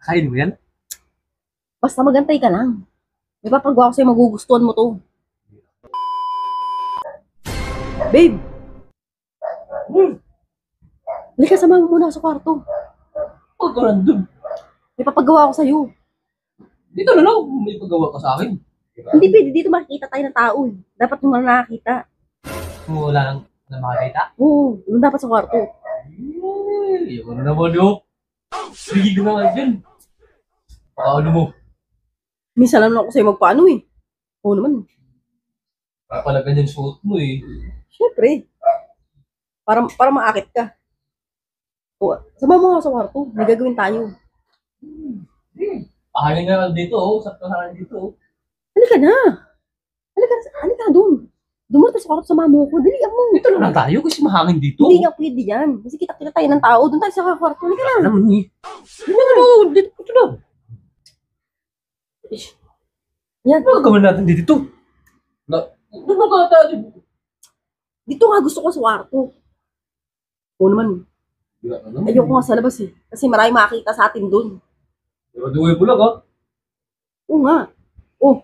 Kain mo yan? Basta magantay ka lang. May papagawa ko sa'yo, magugustuhan mo to. Babe! Halika, samahan mo muna ako sa kwarto. Huwag ka nandun. May papagawa ko sa'yo. Dito na lang, may pagawa ka sa akin. Hindi pwede dito makikita tayo ng tao eh. Dapat yung mga nakakita. Kung wala nang na makakita. Oo, yung dapat sa kwarto. Ay, yung ano naman yun. Sige ka naman dyan. Paano mo? Minsan lang ako sa'yo magpaano eh. Oo naman. Para pala ganyan suot mo eh. Siyempre. Para maakit ka. O, samahan mo ako sa kwarto. May gagawin tayo. Pahangin nga lang dito oh. Sakto sa akin dito oh. Halika na. Halika na doon. Dumunta sa kwarto, samahan mo ko. Dali mo. Dito na lang tayo kasi mahangin dito. Hindi nga pwede yan. Kasi kita-kita tayo ng tao. Doon tayo sa kwarto. Halika na. Alam mo ni. Dito na lang. Dito na. Yan. Ano gagawin natin dito? Doon ka tayo. Dito nga gusto ko sa kwarto. Oo naman. Ayoko nga sa labas eh. Kasi marami makakita sa atin doon. Graduate mo lang ha. Oo nga. Oh.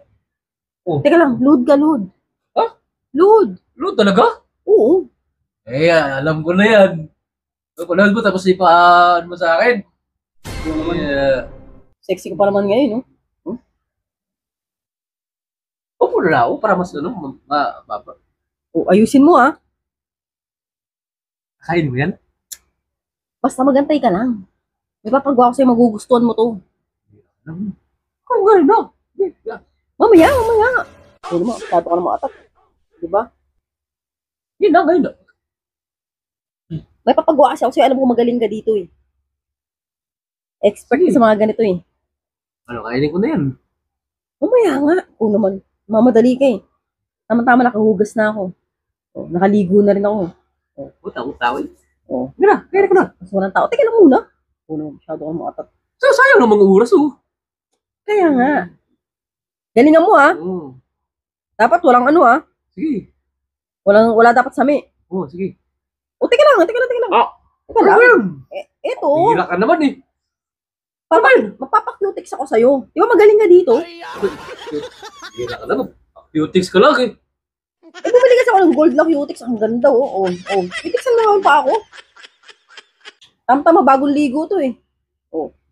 Oh. Teka lang. Load ka, load. Ha? Load. Ano talaga? Oo. Eh, alam ko na yan. Panood mo tapos ipaan mo sa akin. Yeah. Sexy ko pa naman ngayon, no? Opo na ako para mas ano, mababa. Oh, ayusin mo ah. Kain mo yan? Basta magantay ka lang. May papagawa ko sa'yo, magugustuhan mo to. Kung gano'n na. Mamaya. Oo naman, masyado ka na maatak. Diba? Yun na, ngayon na. May papagawa kasi ako sa'yo, alam ko magaling ka dito eh. Expert ka sa mga ganito eh. Ano, kainin ko na yan. Mamaya nga. Oo naman, mamadali ka eh. Tama-tama nakahugas na ako. Oh, nakaligo na rin ako. Utaw-utaw eh. Oh, Gana, kainin ko na. mas walang tao. Teka lang muna. Oo naman, masyado ka maatak. So, sayang ng mga oras oh. Kaya nga. Galingan mo ah. Dapat walang ano ah. Sige. Wala dapat sami. Sige. O, teka lang. Teka lang. Ah, Teka ano lang. yan? Eto. Hira ka naman eh. Ano ba yun? Magpapakutiks ako sa'yo. Di ba magaling ka dito? Hira ka naman. Cutics ka lang eh. Eh, bumili kasi ako ng gold na cutics. Ang ganda oh. Cuticsan naman pa ako. Tama-tama, bagong ligo to eh.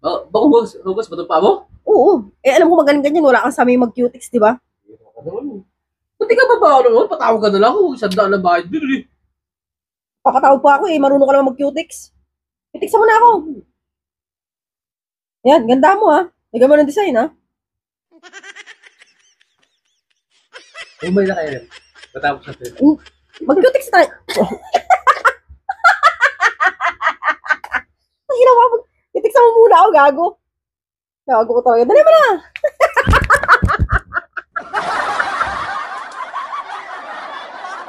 Baka hugas ba ito pa mo? Oo. Eh, alam ko magaling ganyan. Wala kang sami mag-cutics, di ba? Hira ka naman eh. Buti ka ba naman? Patawag ka na lang ako. Sandaan na bakit din eh. Papatawag pa ako eh. Marunong ka naman mag-cutics. Cuticsan mo na ako. Yan, ganda mo ha. Lagyan mo ng design ha. Umay na kayo. Matapos natin. Mag-cutics tayo. Ang ginawa mo. Cuticsan mo muna ako, gago. Gago ko talaga. Dali mo na.